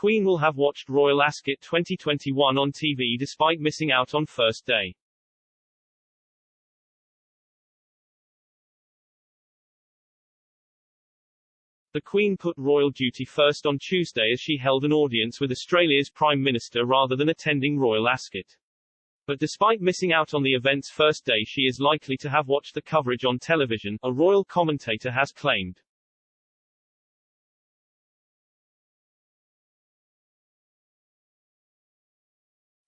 Queen will have watched Royal Ascot 2021 on TV despite missing out on first day. The Queen put royal duty first on Tuesday as she held an audience with Australia's Prime Minister rather than attending Royal Ascot. But despite missing out on the event's first day, she is likely to have watched the coverage on television, a royal commentator has claimed.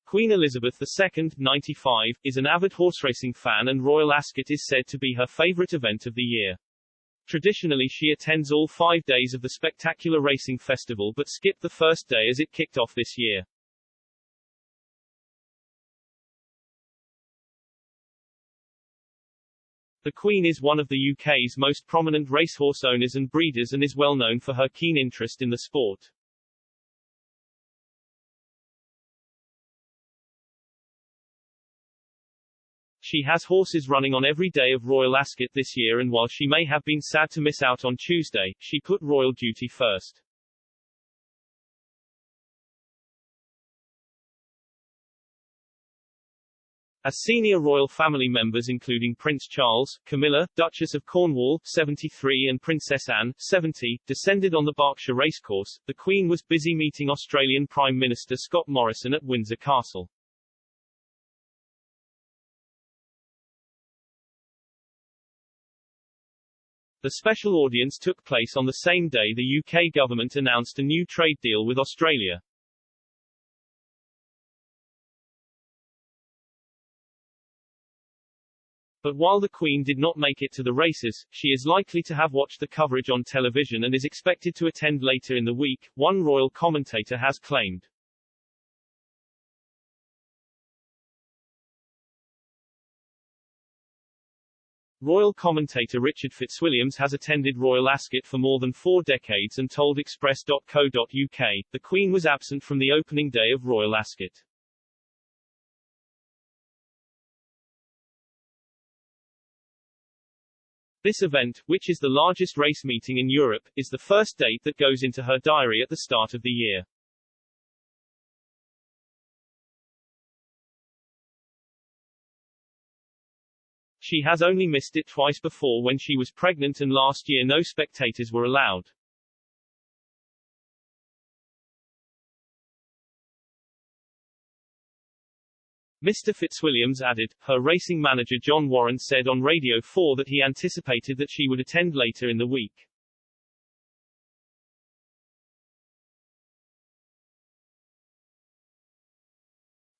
Queen Elizabeth II, 95, is an avid horse-racing fan, and Royal Ascot is said to be her favourite event of the year. Traditionally she attends all 5 days of the spectacular racing festival but skipped the first day as it kicked off this year. The Queen is one of the UK's most prominent racehorse owners and breeders and is well known for her keen interest in the sport. She has horses running on every day of Royal Ascot this year, and while she may have been sad to miss out on Tuesday, she put royal duty first. As senior royal family members including Prince Charles, Camilla, Duchess of Cornwall, 73 and Princess Anne, 70, descended on the Berkshire racecourse, the Queen was busy meeting Australian Prime Minister Scott Morrison at Windsor Castle. The special audience took place on the same day the UK government announced a new trade deal with Australia. But while the Queen did not make it to the races, she is likely to have watched the coverage on television and is expected to attend later in the week, one royal commentator has claimed. Royal commentator Richard Fitzwilliams has attended Royal Ascot for more than 4 decades and told Express.co.uk, the Queen was absent from the opening day of Royal Ascot. This event, which is the largest race meeting in Europe, is the first date that goes into her diary at the start of the year. She has only missed it twice before, when she was pregnant, and last year no spectators were allowed. Mr. Fitzwilliams added, her racing manager John Warren said on Radio 4 that he anticipated that she would attend later in the week.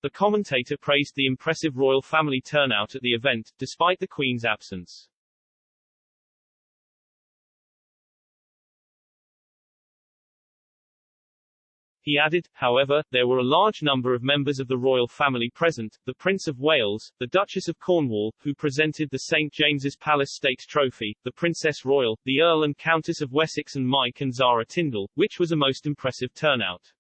The commentator praised the impressive royal family turnout at the event, despite the Queen's absence. He added, however, there were a large number of members of the royal family present, the Prince of Wales, the Duchess of Cornwall, who presented the St James's Palace Stakes trophy, the Princess Royal, the Earl and Countess of Wessex and Mike and Zara Tindall, which was a most impressive turnout.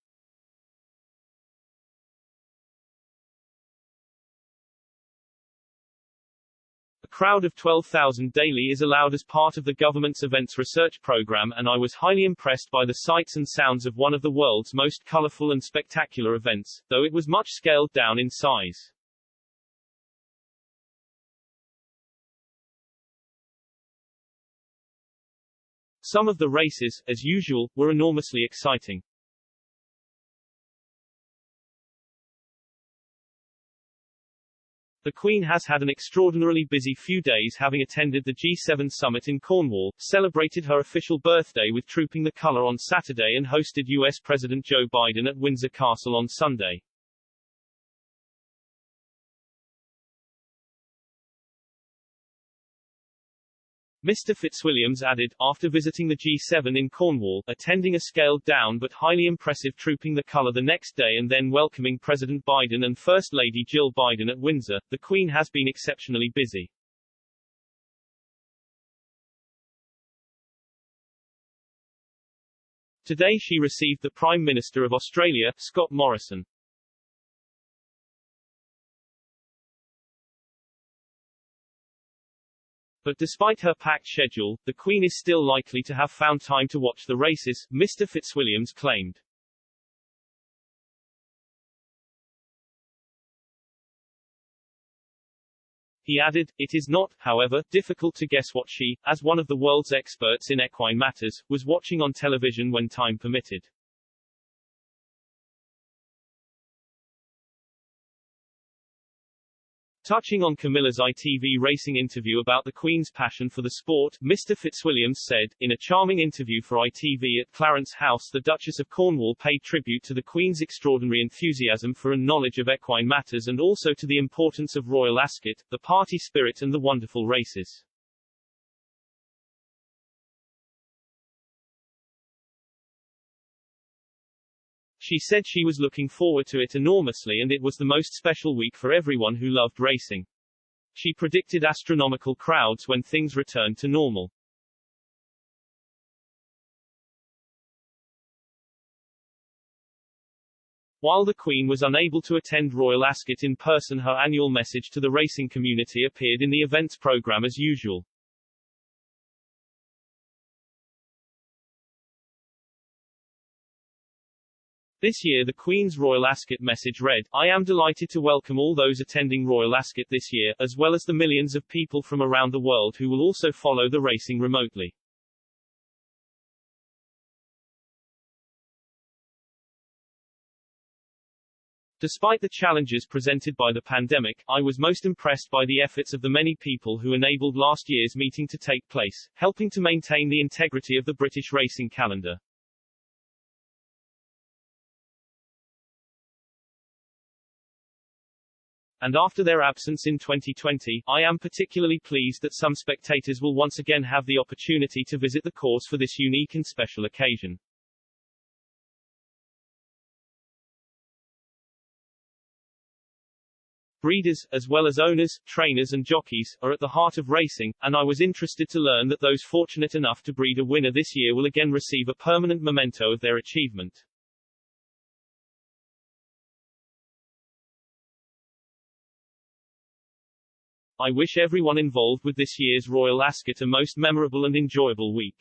A crowd of 12,000 daily is allowed as part of the government's events research program, and I was highly impressed by the sights and sounds of one of the world's most colorful and spectacular events, though it was much scaled down in size. Some of the races, as usual, were enormously exciting. The Queen has had an extraordinarily busy few days, having attended the G7 summit in Cornwall, celebrated her official birthday with Trooping the Colour on Saturday, and hosted US President Joe Biden at Windsor Castle on Sunday. Mr. Fitzwilliams added, after visiting the G7 in Cornwall, attending a scaled-down but highly impressive Trooping the Colour the next day, and then welcoming President Biden and First Lady Jill Biden at Windsor, the Queen has been exceptionally busy. Today she received the Prime Minister of Australia, Scott Morrison. But despite her packed schedule, the Queen is still likely to have found time to watch the races, Mr. Fitzwilliams claimed. He added, "It is not, however, difficult to guess what she, as one of the world's experts in equine matters, was watching on television when time permitted." Touching on Camilla's ITV Racing interview about the Queen's passion for the sport, Mr. Fitzwilliams said, "In a charming interview for ITV at Clarence House, the Duchess of Cornwall paid tribute to the Queen's extraordinary enthusiasm for and knowledge of equine matters and also to the importance of Royal Ascot, the party spirit and the wonderful races. She said she was looking forward to it enormously and it was the most special week for everyone who loved racing. She predicted astronomical crowds when things returned to normal." While the Queen was unable to attend Royal Ascot in person, her annual message to the racing community appeared in the events programme as usual. This year the Queen's Royal Ascot message read, "I am delighted to welcome all those attending Royal Ascot this year, as well as the millions of people from around the world who will also follow the racing remotely. Despite the challenges presented by the pandemic, I was most impressed by the efforts of the many people who enabled last year's meeting to take place, helping to maintain the integrity of the British racing calendar. And after their absence in 2020, I am particularly pleased that some spectators will once again have the opportunity to visit the course for this unique and special occasion." Breeders, as well as owners, trainers and jockeys, are at the heart of racing, and I was interested to learn that those fortunate enough to breed a winner this year will again receive a permanent memento of their achievement. I wish everyone involved with this year's Royal Ascot a most memorable and enjoyable week.